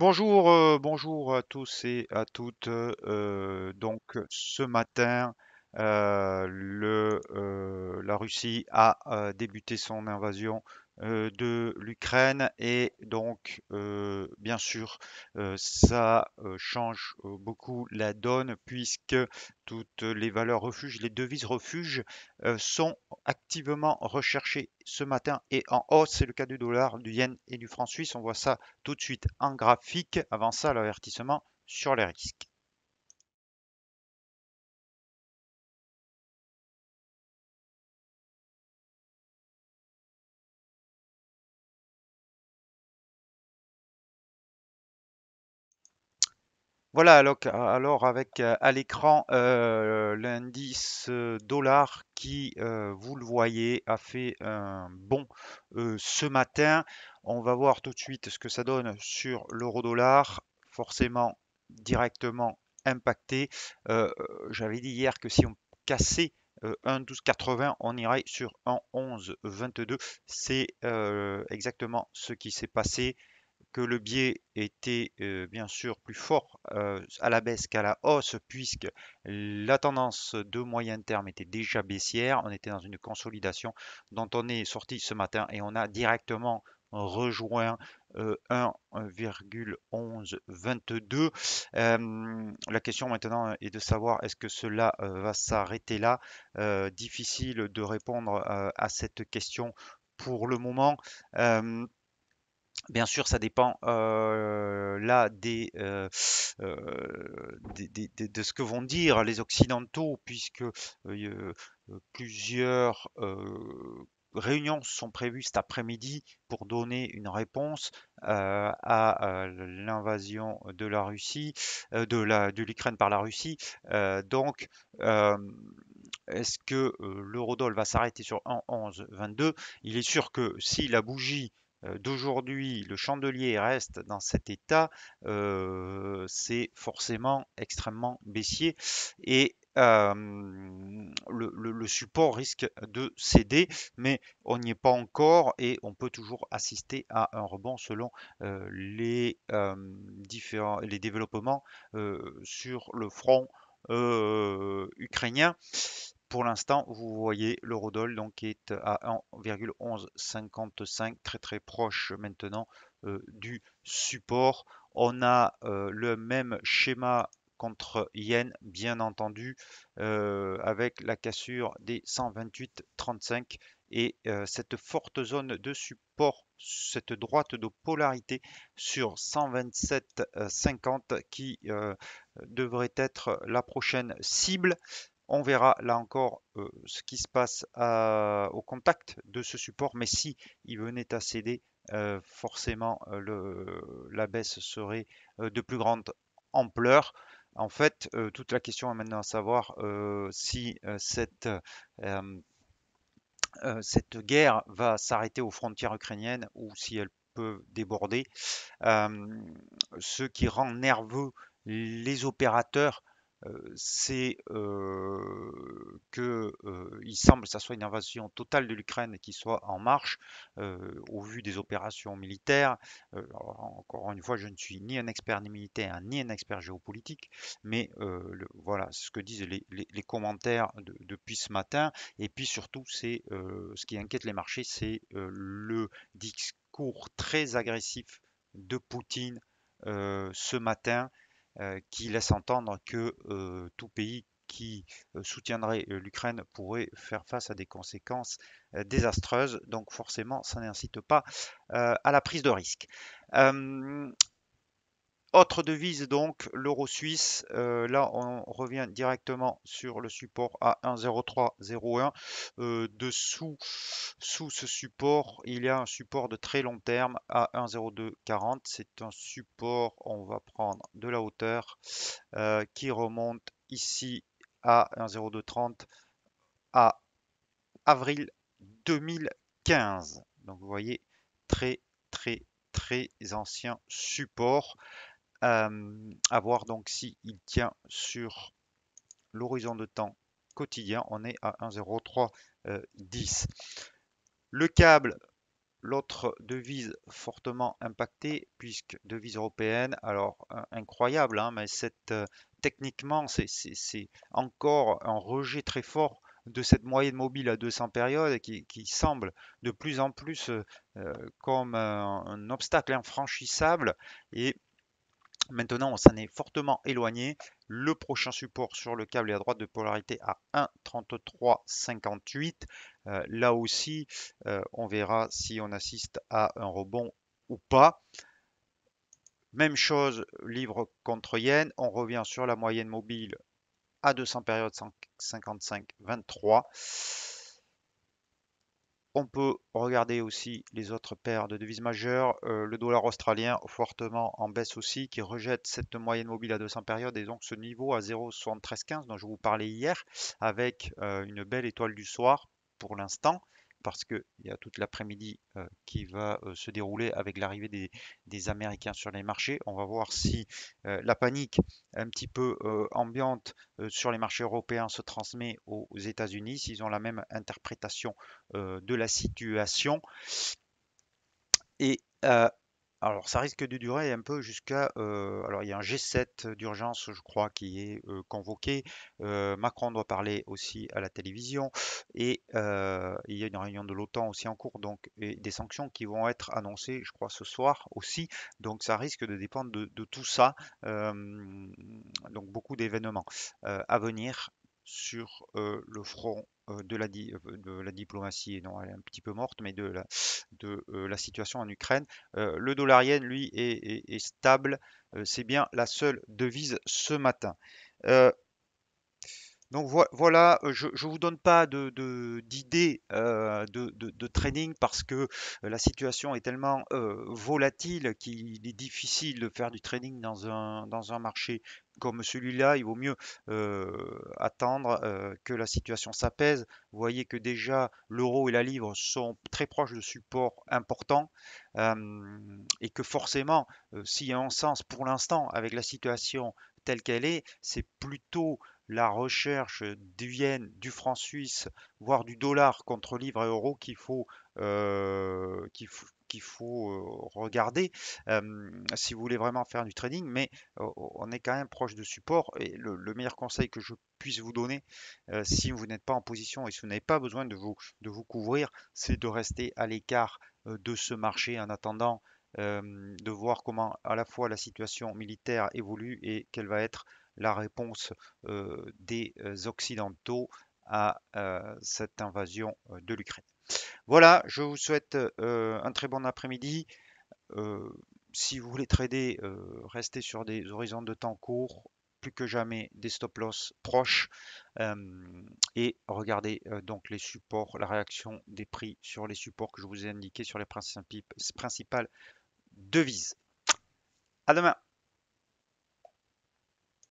Bonjour à tous et à toutes. Donc ce matin, la Russie a débuté son invasion de l'Ukraine et donc bien sûr ça change beaucoup la donne puisque toutes les valeurs refuges, les devises refuges sont activement recherchées ce matin et en hausse. C'est le cas du dollar, du yen et du franc suisse. On voit ça tout de suite en graphique. Avant ça, l'avertissement sur les risques. Voilà, alors avec à l'écran l'indice dollar qui, vous le voyez, a fait un bond ce matin. On va voir tout de suite ce que ça donne sur l'euro-dollar, forcément directement impacté. J'avais dit hier que si on cassait 1,1280, on irait sur 1,1122. C'est exactement ce qui s'est passé, que le biais était bien sûr plus fort à la baisse qu'à la hausse, puisque la tendance de moyen terme était déjà baissière. On était dans une consolidation dont on est sorti ce matin et on a directement rejoint 1,1122. La question maintenant est de savoir est-ce que cela va s'arrêter là. Difficile de répondre à cette question pour le moment. Euh, Bien sûr, ça dépend là de ce que vont dire les Occidentaux, puisque plusieurs réunions sont prévues cet après-midi pour donner une réponse à l'invasion de la Russie, de l'Ukraine par la Russie. Donc, euh, est-ce que l'eurodoll va s'arrêter sur 1,1122? Il est sûr que si la bougie d'aujourd'hui, le chandelier reste dans cet état, c'est forcément extrêmement baissier et le support risque de céder, mais on n'y est pas encore et on peut toujours assister à un rebond selon les développements sur le front ukrainien. Pour l'instant, vous voyez l'eurodoll donc qui est à 1,1155, très très proche maintenant du support. On a le même schéma contre yen, bien entendu, avec la cassure des 128,35 et cette forte zone de support, cette droite de polarité sur 127,50 qui devrait être la prochaine cible. On verra là encore ce qui se passe au contact de ce support, mais si il venait à céder, forcément la baisse serait de plus grande ampleur. En fait, toute la question est maintenant à savoir si euh, cette guerre va s'arrêter aux frontières ukrainiennes ou si elle peut déborder. Euh, Ce qui rend nerveux les opérateurs, c'est que il semble que ça soit une invasion totale de l'Ukraine qui soit en marche au vu des opérations militaires. Encore une fois, je ne suis ni un expert ni militaire ni un expert géopolitique, mais voilà ce que disent les commentaires depuis ce matin. Et puis surtout, c'est ce qui inquiète les marchés, c'est le discours très agressif de Poutine ce matin qui laisse entendre que tout pays qui soutiendrait l'Ukraine pourrait faire face à des conséquences désastreuses. Donc forcément, ça n'incite pas à la prise de risque. Euh, Autre devise donc, l'euro suisse. Là, on revient directement sur le support à 1,0301. Sous ce support, il y a un support de très long terme à 1,0240. C'est un support, on va prendre de la hauteur, qui remonte ici à 1,0230 à avril 2015. Donc vous voyez, très très très ancien support. À voir donc si il tient sur l'horizon de temps quotidien. On est à 1,0310. Le câble, l'autre devise fortement impactée, puisque devise européenne, alors incroyable, hein, mais techniquement, c'est encore un rejet très fort de cette moyenne mobile à 200 périodes qui semble de plus en plus comme un obstacle infranchissable. Et maintenant, on s'en est fortement éloigné. Le prochain support sur le câble est à droite de polarité à 1,3358. Là aussi, on verra si on assiste à un rebond ou pas. Même chose, livre contre yen. On revient sur la moyenne mobile à 200 périodes 55,23. On peut regarder aussi les autres paires de devises majeures. Le dollar australien fortement en baisse aussi, qui rejette cette moyenne mobile à 200 périodes et donc ce niveau à 0,7315 dont je vous parlais hier, avec une belle étoile du soir pour l'instant, parce qu'il y a toute l'après-midi qui va se dérouler avec l'arrivée des Américains sur les marchés. On va voir si la panique un petit peu ambiante sur les marchés européens se transmet aux États-Unis, s'ils ont la même interprétation de la situation. Et alors, ça risque de durer un peu jusqu'à. Alors, il y a un G7 d'urgence, je crois, qui est convoqué. Macron doit parler aussi à la télévision. Et il y a une réunion de l'OTAN aussi en cours, donc, et des sanctions qui vont être annoncées, je crois, ce soir aussi. Donc, ça risque de dépendre de tout ça. Euh, donc, beaucoup d'événements à venir sur le front de la diplomatie, et non, elle est un petit peu morte, mais de la situation en Ukraine. Le dollar yen, lui, est stable. C'est bien la seule devise ce matin. Euh, donc voilà, je ne vous donne pas d'idées de trading parce que la situation est tellement volatile qu'il est difficile de faire du trading dans un marché comme celui-là. Il vaut mieux attendre que la situation s'apaise. Vous voyez que déjà l'euro et la livre sont très proches de supports importants et que forcément, s'il y a un sens pour l'instant avec la situation telle qu'elle est, c'est plutôt la recherche du yen, du franc suisse, voire du dollar contre livre et euro qu'il faut regarder si vous voulez vraiment faire du trading, mais on est quand même proche de support et le meilleur conseil que je puisse vous donner si vous n'êtes pas en position et si vous n'avez pas besoin de vous couvrir, c'est de rester à l'écart de ce marché en attendant de voir comment à la fois la situation militaire évolue et quelle va être la réponse des Occidentaux à cette invasion de l'Ukraine. Voilà, je vous souhaite un très bon après-midi. Euh, Si vous voulez trader, restez sur des horizons de temps courts, plus que jamais des stop-loss proches euh, et regardez donc les supports, la réaction des prix sur les supports que je vous ai indiqués sur les principales devises. À demain!